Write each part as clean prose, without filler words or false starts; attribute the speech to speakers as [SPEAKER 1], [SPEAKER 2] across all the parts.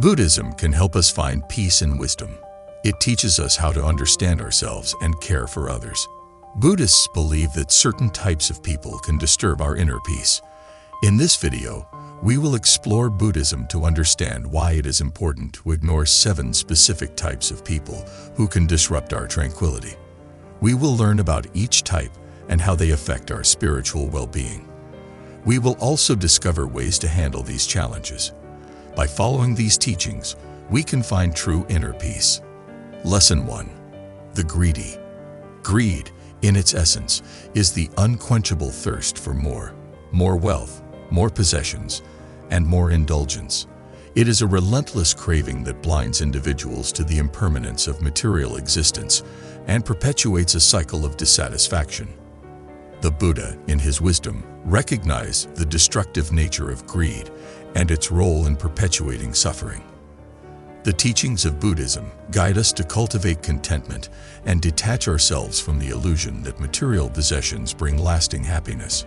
[SPEAKER 1] Buddhism can help us find peace and wisdom. It teaches us how to understand ourselves and care for others. Buddhists believe that certain types of people can disturb our inner peace. In this video, we will explore Buddhism to understand why it is important to ignore 7 specific types of people who can disrupt our tranquility. We will learn about each type and how they affect our spiritual well-being. We will also discover ways to handle these challenges. By following these teachings, we can find true inner peace. Lesson 1. The greedy. Greed, in its essence, is the unquenchable thirst for more wealth, more possessions, and more indulgence. It is a relentless craving that blinds individuals to the impermanence of material existence and perpetuates a cycle of dissatisfaction. The Buddha, in his wisdom, recognized the destructive nature of greed and its role in perpetuating suffering. The teachings of Buddhism guide us to cultivate contentment and detach ourselves from the illusion that material possessions bring lasting happiness.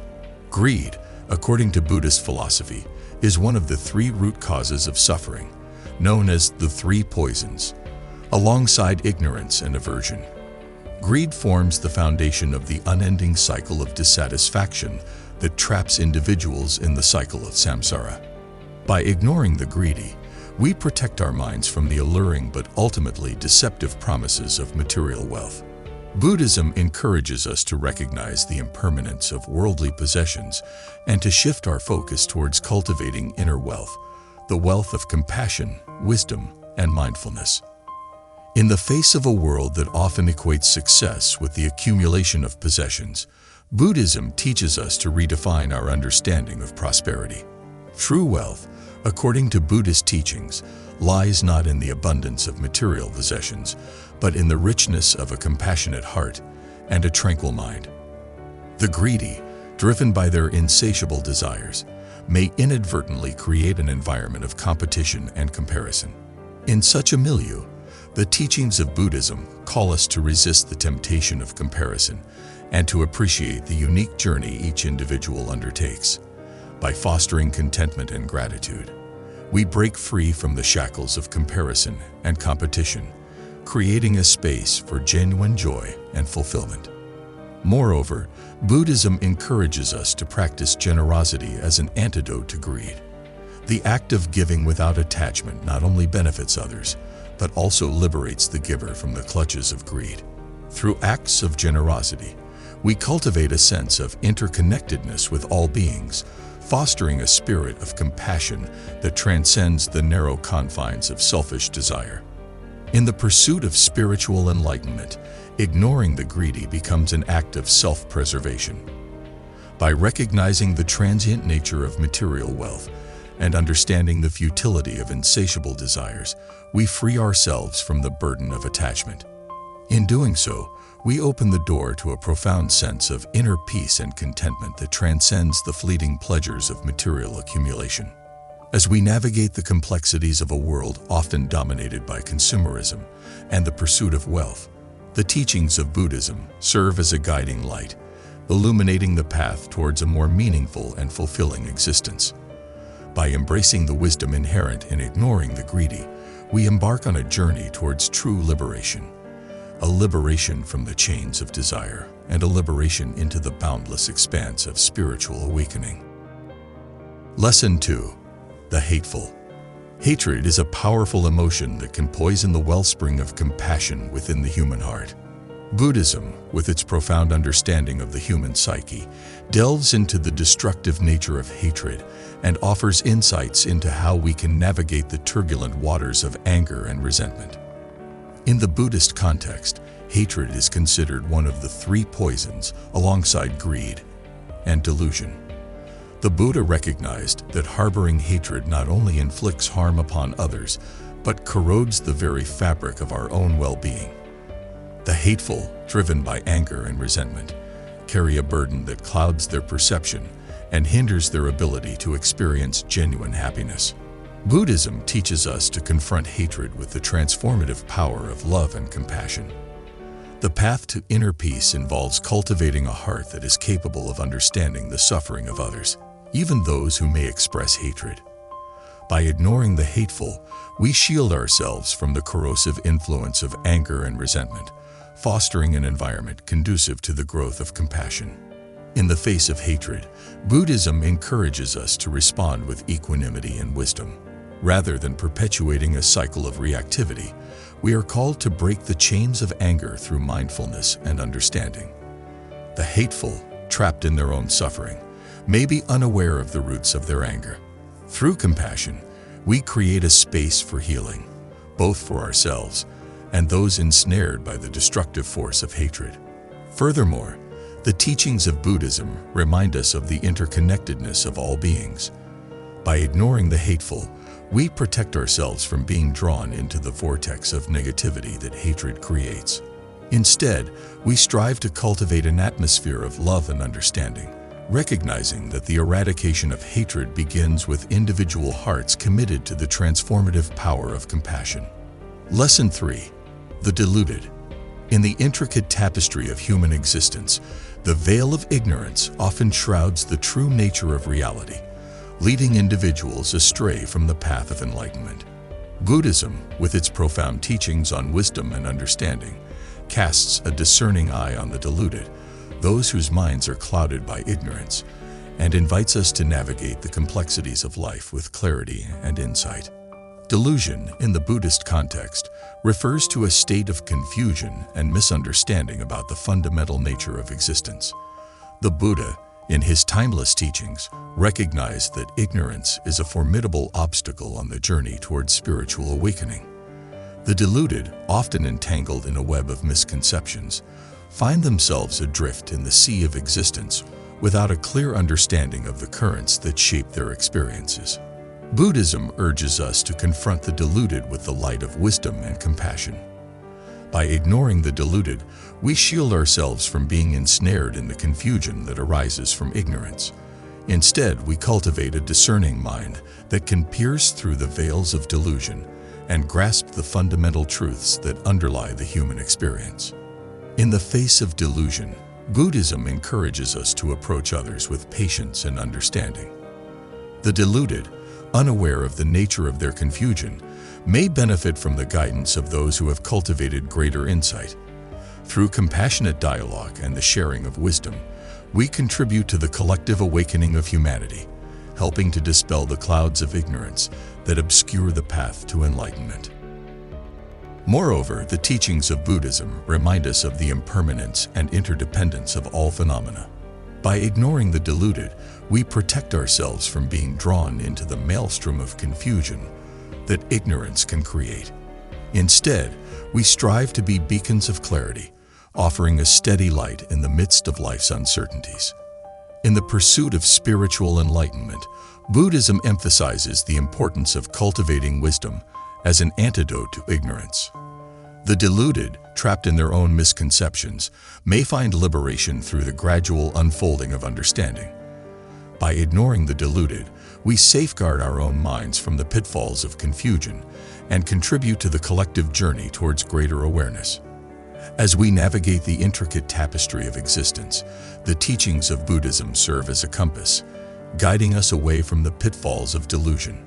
[SPEAKER 1] Greed, according to Buddhist philosophy, is one of the 3 root causes of suffering, known as the 3 poisons, alongside ignorance and aversion. Greed forms the foundation of the unending cycle of dissatisfaction that traps individuals in the cycle of samsara. By ignoring the greedy, we protect our minds from the alluring but ultimately deceptive promises of material wealth. Buddhism encourages us to recognize the impermanence of worldly possessions and to shift our focus towards cultivating inner wealth, the wealth of compassion, wisdom, and mindfulness. In the face of a world that often equates success with the accumulation of possessions, Buddhism teaches us to redefine our understanding of prosperity. True wealth, according to Buddhist teachings, lies not in the abundance of material possessions, but in the richness of a compassionate heart and a tranquil mind. The greedy, driven by their insatiable desires, may inadvertently create an environment of competition and comparison. In such a milieu, the teachings of Buddhism call us to resist the temptation of comparison and to appreciate the unique journey each individual undertakes. By fostering contentment and gratitude, we break free from the shackles of comparison and competition, creating a space for genuine joy and fulfillment. Moreover, Buddhism encourages us to practice generosity as an antidote to greed. The act of giving without attachment not only benefits others, but also liberates the giver from the clutches of greed. Through acts of generosity, we cultivate a sense of interconnectedness with all beings, fostering a spirit of compassion that transcends the narrow confines of selfish desire. In the pursuit of spiritual enlightenment, ignoring the greedy becomes an act of self-preservation. By recognizing the transient nature of material wealth and understanding the futility of insatiable desires, we free ourselves from the burden of attachment. In doing so, we open the door to a profound sense of inner peace and contentment that transcends the fleeting pleasures of material accumulation. As we navigate the complexities of a world often dominated by consumerism and the pursuit of wealth, the teachings of Buddhism serve as a guiding light, illuminating the path towards a more meaningful and fulfilling existence. By embracing the wisdom inherent in ignoring the greedy, we embark on a journey towards true liberation. A liberation from the chains of desire and a liberation into the boundless expanse of spiritual awakening. Lesson 2. The hateful. Hatred is a powerful emotion that can poison the wellspring of compassion within the human heart. Buddhism, with its profound understanding of the human psyche, delves into the destructive nature of hatred and offers insights into how we can navigate the turbulent waters of anger and resentment. In the Buddhist context, hatred is considered one of the 3 poisons alongside greed and delusion. The Buddha recognized that harboring hatred not only inflicts harm upon others, but corrodes the very fabric of our own well-being. The hateful, driven by anger and resentment, carry a burden that clouds their perception and hinders their ability to experience genuine happiness. Buddhism teaches us to confront hatred with the transformative power of love and compassion. The path to inner peace involves cultivating a heart that is capable of understanding the suffering of others, even those who may express hatred. By ignoring the hateful, we shield ourselves from the corrosive influence of anger and resentment, fostering an environment conducive to the growth of compassion. In the face of hatred, Buddhism encourages us to respond with equanimity and wisdom. Rather than perpetuating a cycle of reactivity, we are called to break the chains of anger through mindfulness and understanding. The hateful, trapped in their own suffering, may be unaware of the roots of their anger. Through compassion, we create a space for healing, both for ourselves and those ensnared by the destructive force of hatred. Furthermore, the teachings of Buddhism remind us of the interconnectedness of all beings. By ignoring the hateful, we protect ourselves from being drawn into the vortex of negativity that hatred creates. Instead, we strive to cultivate an atmosphere of love and understanding, recognizing that the eradication of hatred begins with individual hearts committed to the transformative power of compassion. Lesson 3. The deluded. In the intricate tapestry of human existence, the veil of ignorance often shrouds the true nature of reality, leading individuals astray from the path of enlightenment. Buddhism, with its profound teachings on wisdom and understanding, casts a discerning eye on the deluded, those whose minds are clouded by ignorance, and invites us to navigate the complexities of life with clarity and insight. Delusion, in the Buddhist context, refers to a state of confusion and misunderstanding about the fundamental nature of existence. The Buddha, in his timeless teachings, recognized that ignorance is a formidable obstacle on the journey towards spiritual awakening. The deluded, often entangled in a web of misconceptions, find themselves adrift in the sea of existence without a clear understanding of the currents that shape their experiences. Buddhism urges us to confront the deluded with the light of wisdom and compassion. By ignoring the deluded, we shield ourselves from being ensnared in the confusion that arises from ignorance. Instead, we cultivate a discerning mind that can pierce through the veils of delusion and grasp the fundamental truths that underlie the human experience. In the face of delusion, Buddhism encourages us to approach others with patience and understanding. The deluded, unaware of the nature of their confusion, may benefit from the guidance of those who have cultivated greater insight. Through compassionate dialogue and the sharing of wisdom, we contribute to the collective awakening of humanity, helping to dispel the clouds of ignorance that obscure the path to enlightenment. Moreover, the teachings of Buddhism remind us of the impermanence and interdependence of all phenomena. By ignoring the deluded, we protect ourselves from being drawn into the maelstrom of confusion that ignorance can create. Instead, we strive to be beacons of clarity, offering a steady light in the midst of life's uncertainties. In the pursuit of spiritual enlightenment, Buddhism emphasizes the importance of cultivating wisdom as an antidote to ignorance. The deluded, trapped in their own misconceptions, may find liberation through the gradual unfolding of understanding. By ignoring the deluded, we safeguard our own minds from the pitfalls of confusion and contribute to the collective journey towards greater awareness. As we navigate the intricate tapestry of existence, the teachings of Buddhism serve as a compass, guiding us away from the pitfalls of delusion.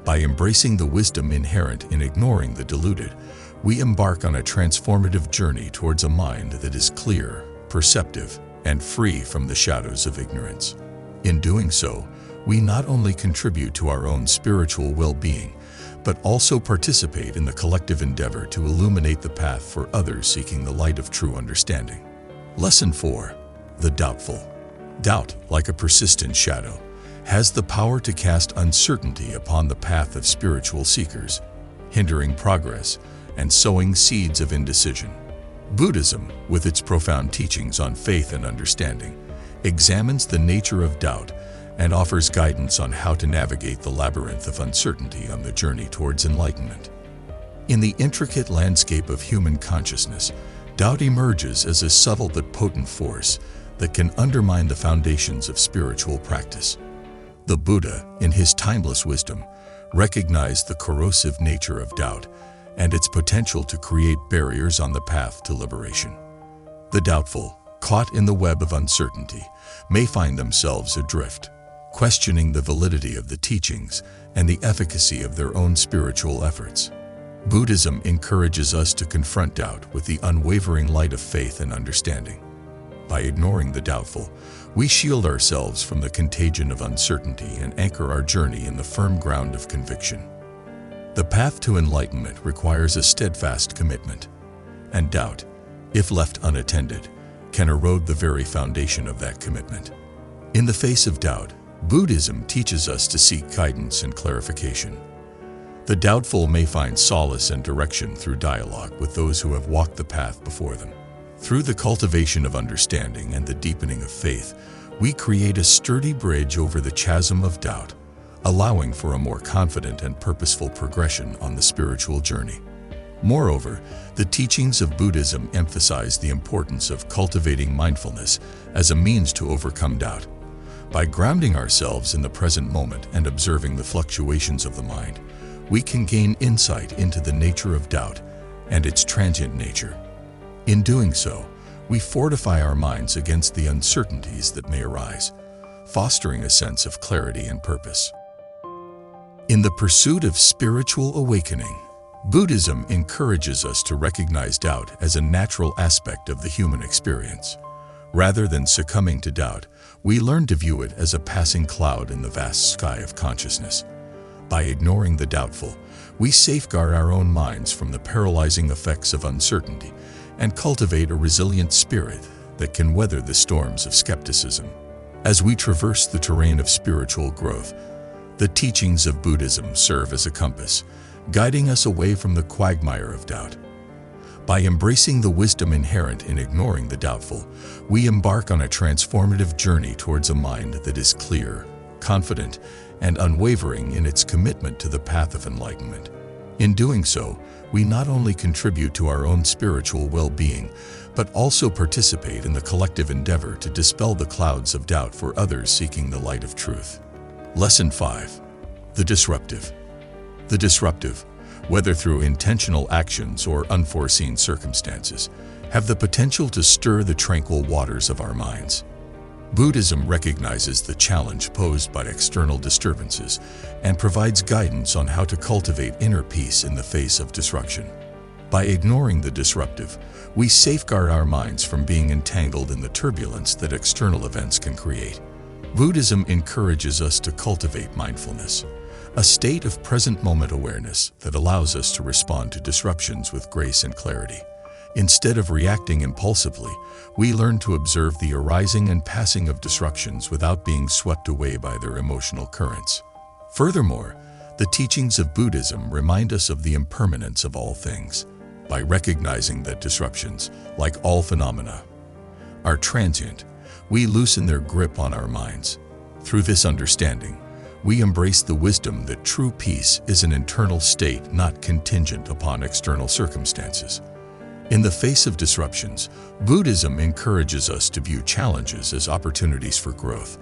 [SPEAKER 1] By embracing the wisdom inherent in ignoring the deluded, we embark on a transformative journey towards a mind that is clear, perceptive, and free from the shadows of ignorance. In doing so, we not only contribute to our own spiritual well-being, but also participate in the collective endeavor to illuminate the path for others seeking the light of true understanding. Lesson 4. The doubtful. Doubt, like a persistent shadow, has the power to cast uncertainty upon the path of spiritual seekers, hindering progress and sowing seeds of indecision. Buddhism, with its profound teachings on faith and understanding, examines the nature of doubt and offers guidance on how to navigate the labyrinth of uncertainty on the journey towards enlightenment. In the intricate landscape of human consciousness, doubt emerges as a subtle but potent force that can undermine the foundations of spiritual practice. The Buddha, in his timeless wisdom, recognized the corrosive nature of doubt and its potential to create barriers on the path to liberation. The doubtful, caught in the web of uncertainty, may find themselves adrift, questioning the validity of the teachings and the efficacy of their own spiritual efforts. Buddhism encourages us to confront doubt with the unwavering light of faith and understanding. By ignoring the doubtful, we shield ourselves from the contagion of uncertainty and anchor our journey in the firm ground of conviction. The path to enlightenment requires a steadfast commitment, and doubt, if left unattended, can erode the very foundation of that commitment. In the face of doubt, Buddhism teaches us to seek guidance and clarification. The doubtful may find solace and direction through dialogue with those who have walked the path before them. Through the cultivation of understanding and the deepening of faith, we create a sturdy bridge over the chasm of doubt, allowing for a more confident and purposeful progression on the spiritual journey. Moreover, the teachings of Buddhism emphasize the importance of cultivating mindfulness as a means to overcome doubt. By grounding ourselves in the present moment and observing the fluctuations of the mind, we can gain insight into the nature of doubt and its transient nature. In doing so, we fortify our minds against the uncertainties that may arise, fostering a sense of clarity and purpose. In the pursuit of spiritual awakening, Buddhism encourages us to recognize doubt as a natural aspect of the human experience. Rather than succumbing to doubt, we learn to view it as a passing cloud in the vast sky of consciousness. By ignoring the doubtful, we safeguard our own minds from the paralyzing effects of uncertainty and cultivate a resilient spirit that can weather the storms of skepticism. As we traverse the terrain of spiritual growth, the teachings of Buddhism serve as a compass, guiding us away from the quagmire of doubt. By embracing the wisdom inherent in ignoring the doubtful, we embark on a transformative journey towards a mind that is clear, confident, and unwavering in its commitment to the path of enlightenment. In doing so, we not only contribute to our own spiritual well-being, but also participate in the collective endeavor to dispel the clouds of doubt for others seeking the light of truth. Lesson 5. The disruptive. The disruptive, whether through intentional actions or unforeseen circumstances, have the potential to stir the tranquil waters of our minds. Buddhism recognizes the challenge posed by external disturbances and provides guidance on how to cultivate inner peace in the face of disruption. By ignoring the disruptive, we safeguard our minds from being entangled in the turbulence that external events can create. Buddhism encourages us to cultivate mindfulness, a state of present-moment awareness that allows us to respond to disruptions with grace and clarity. Instead of reacting impulsively, we learn to observe the arising and passing of disruptions without being swept away by their emotional currents. Furthermore, the teachings of Buddhism remind us of the impermanence of all things. By recognizing that disruptions, like all phenomena, are transient, we loosen their grip on our minds. Through this understanding, we embrace the wisdom that true peace is an internal state not contingent upon external circumstances. In the face of disruptions, Buddhism encourages us to view challenges as opportunities for growth.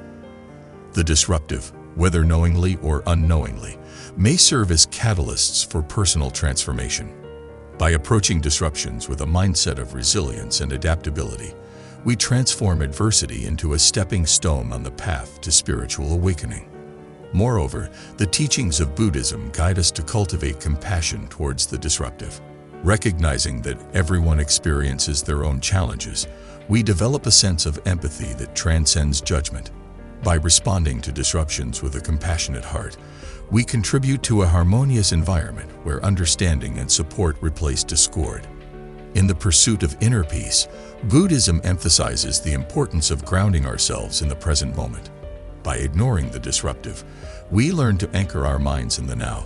[SPEAKER 1] The disruptive, whether knowingly or unknowingly, may serve as catalysts for personal transformation. By approaching disruptions with a mindset of resilience and adaptability, we transform adversity into a stepping stone on the path to spiritual awakening. Moreover, the teachings of Buddhism guide us to cultivate compassion towards the disruptive. Recognizing that everyone experiences their own challenges, we develop a sense of empathy that transcends judgment. By responding to disruptions with a compassionate heart, we contribute to a harmonious environment where understanding and support replace discord. In the pursuit of inner peace, Buddhism emphasizes the importance of grounding ourselves in the present moment. By ignoring the disruptive, we learn to anchor our minds in the now,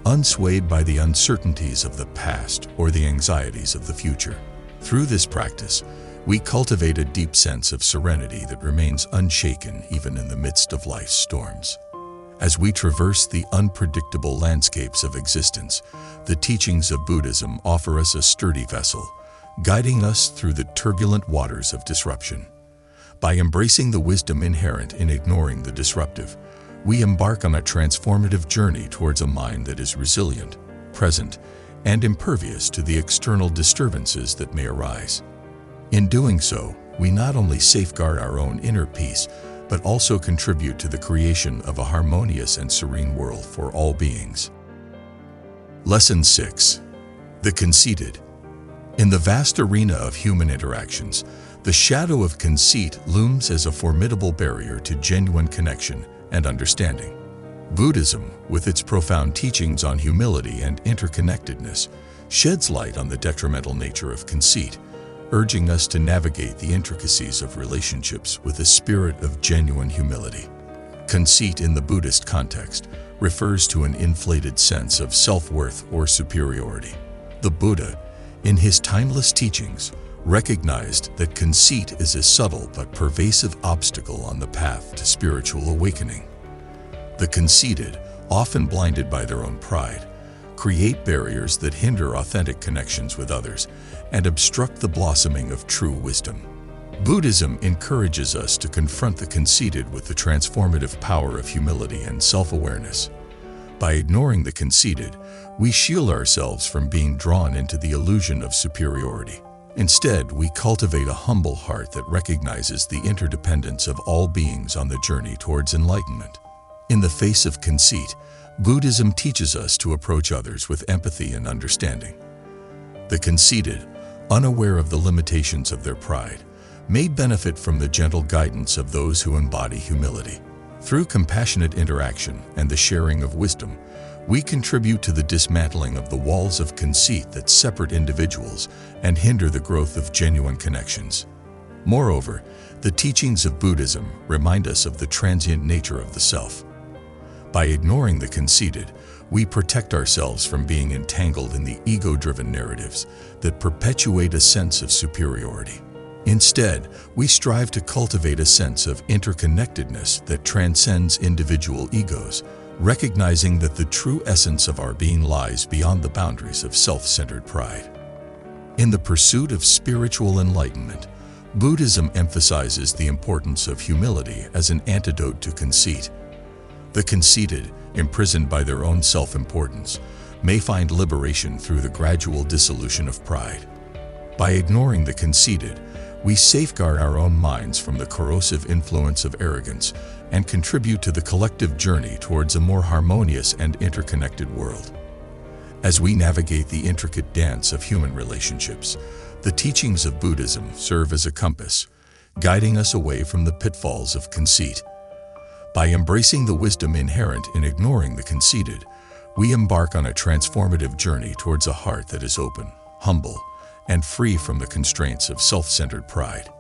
[SPEAKER 1] unswayed by the uncertainties of the past or the anxieties of the future. Through this practice, we cultivate a deep sense of serenity that remains unshaken even in the midst of life's storms. As we traverse the unpredictable landscapes of existence, the teachings of Buddhism offer us a sturdy vessel, guiding us through the turbulent waters of disruption. By embracing the wisdom inherent in ignoring the disruptive, we embark on a transformative journey towards a mind that is resilient, present, and impervious to the external disturbances that may arise. In doing so, we not only safeguard our own inner peace, but also contribute to the creation of a harmonious and serene world for all beings. Lesson 6. The conceited. In the vast arena of human interactions, the shadow of conceit looms as a formidable barrier to genuine connection and understanding. Buddhism, with its profound teachings on humility and interconnectedness, sheds light on the detrimental nature of conceit, urging us to navigate the intricacies of relationships with a spirit of genuine humility. Conceit in the Buddhist context refers to an inflated sense of self-worth or superiority. The Buddha, in his timeless teachings, recognized that conceit is a subtle but pervasive obstacle on the path to spiritual awakening. The conceited, often blinded by their own pride, create barriers that hinder authentic connections with others and obstruct the blossoming of true wisdom. Buddhism encourages us to confront the conceited with the transformative power of humility and self-awareness. By ignoring the conceited, we shield ourselves from being drawn into the illusion of superiority. Instead, we cultivate a humble heart that recognizes the interdependence of all beings on the journey towards enlightenment. In the face of conceit, Buddhism teaches us to approach others with empathy and understanding. The conceited, unaware of the limitations of their pride, may benefit from the gentle guidance of those who embody humility. Through compassionate interaction and the sharing of wisdom, we contribute to the dismantling of the walls of conceit that separate individuals and hinder the growth of genuine connections. Moreover, the teachings of Buddhism remind us of the transient nature of the self. By ignoring the conceited, we protect ourselves from being entangled in the ego-driven narratives that perpetuate a sense of superiority. Instead, we strive to cultivate a sense of interconnectedness that transcends individual egos, recognizing that the true essence of our being lies beyond the boundaries of self-centered pride. In the pursuit of spiritual enlightenment, Buddhism emphasizes the importance of humility as an antidote to conceit. The conceited, imprisoned by their own self-importance, may find liberation through the gradual dissolution of pride. By ignoring the conceited, we safeguard our own minds from the corrosive influence of arrogance and contribute to the collective journey towards a more harmonious and interconnected world. As we navigate the intricate dance of human relationships, the teachings of Buddhism serve as a compass, guiding us away from the pitfalls of conceit. By embracing the wisdom inherent in ignoring the conceited, we embark on a transformative journey towards a heart that is open, humble, and free from the constraints of self-centered pride.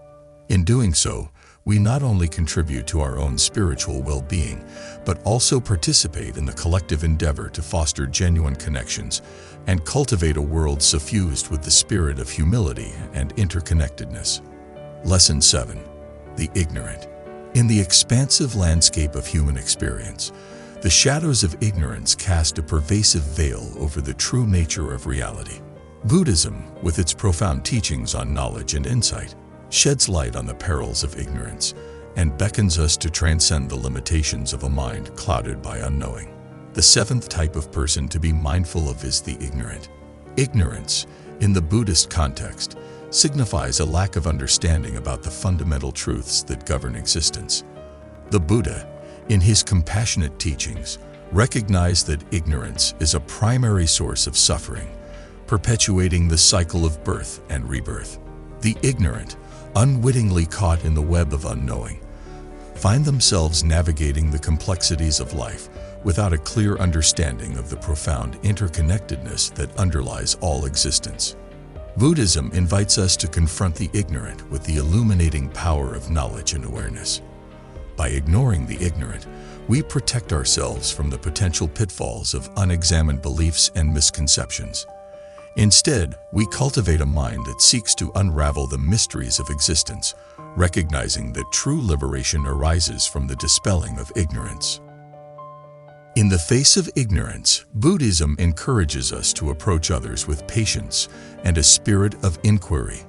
[SPEAKER 1] In doing so, we not only contribute to our own spiritual well-being, but also participate in the collective endeavor to foster genuine connections and cultivate a world suffused with the spirit of humility and interconnectedness. Lesson 7. The ignorant. In the expansive landscape of human experience, the shadows of ignorance cast a pervasive veil over the true nature of reality. Buddhism, with its profound teachings on knowledge and insight, sheds light on the perils of ignorance and beckons us to transcend the limitations of a mind clouded by unknowing. The seventh type of person to be mindful of is the ignorant. Ignorance, in the Buddhist context, signifies a lack of understanding about the fundamental truths that govern existence. The Buddha, in his compassionate teachings, recognized that ignorance is a primary source of suffering, perpetuating the cycle of birth and rebirth. The ignorant, unwittingly caught in the web of unknowing, find themselves navigating the complexities of life without a clear understanding of the profound interconnectedness that underlies all existence. Buddhism invites us to confront the ignorant with the illuminating power of knowledge and awareness. By ignoring the ignorant, we protect ourselves from the potential pitfalls of unexamined beliefs and misconceptions. Instead, we cultivate a mind that seeks to unravel the mysteries of existence, recognizing that true liberation arises from the dispelling of ignorance. In the face of ignorance, Buddhism encourages us to approach others with patience and a spirit of inquiry.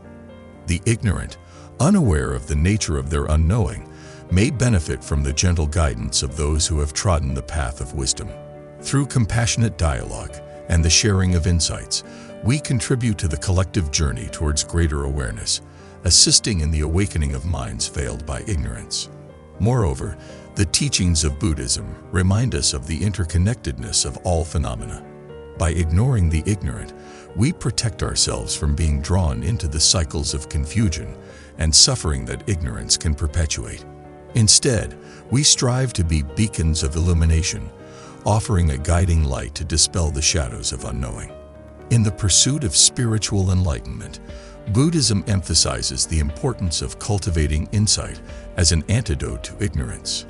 [SPEAKER 1] The ignorant, unaware of the nature of their unknowing, may benefit from the gentle guidance of those who have trodden the path of wisdom. Through compassionate dialogue and the sharing of insights, we contribute to the collective journey towards greater awareness, assisting in the awakening of minds veiled by ignorance. Moreover, the teachings of Buddhism remind us of the interconnectedness of all phenomena. By ignoring the ignorant, we protect ourselves from being drawn into the cycles of confusion and suffering that ignorance can perpetuate. Instead, we strive to be beacons of illumination, offering a guiding light to dispel the shadows of unknowing. In the pursuit of spiritual enlightenment, Buddhism emphasizes the importance of cultivating insight as an antidote to ignorance.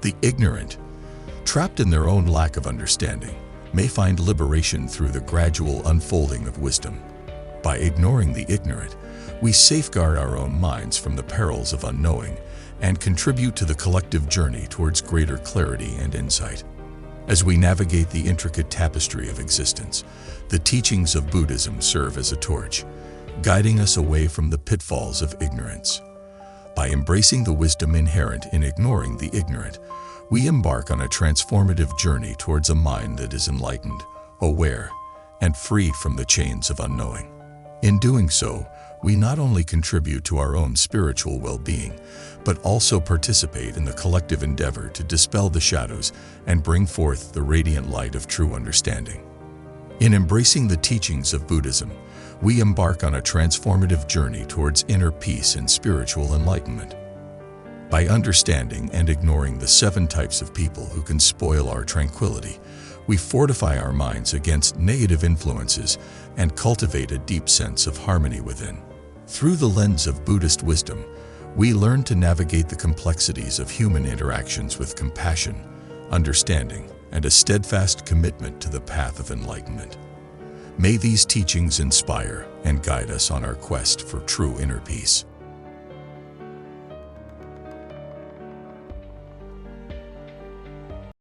[SPEAKER 1] The ignorant, trapped in their own lack of understanding, may find liberation through the gradual unfolding of wisdom. By ignoring the ignorant, we safeguard our own minds from the perils of unknowing and contribute to the collective journey towards greater clarity and insight. As we navigate the intricate tapestry of existence, the teachings of Buddhism serve as a torch, guiding us away from the pitfalls of ignorance. By embracing the wisdom inherent in ignoring the ignorant, we embark on a transformative journey towards a mind that is enlightened, aware, and freed from the chains of unknowing. In doing so, we not only contribute to our own spiritual well-being, but also participate in the collective endeavor to dispel the shadows and bring forth the radiant light of true understanding. In embracing the teachings of Buddhism, we embark on a transformative journey towards inner peace and spiritual enlightenment. By understanding and ignoring the 7 types of people who can spoil our tranquility, we fortify our minds against negative influences and cultivate a deep sense of harmony within. Through the lens of Buddhist wisdom, we learn to navigate the complexities of human interactions with compassion, understanding, and a steadfast commitment to the path of enlightenment. May these teachings inspire and guide us on our quest for true inner peace.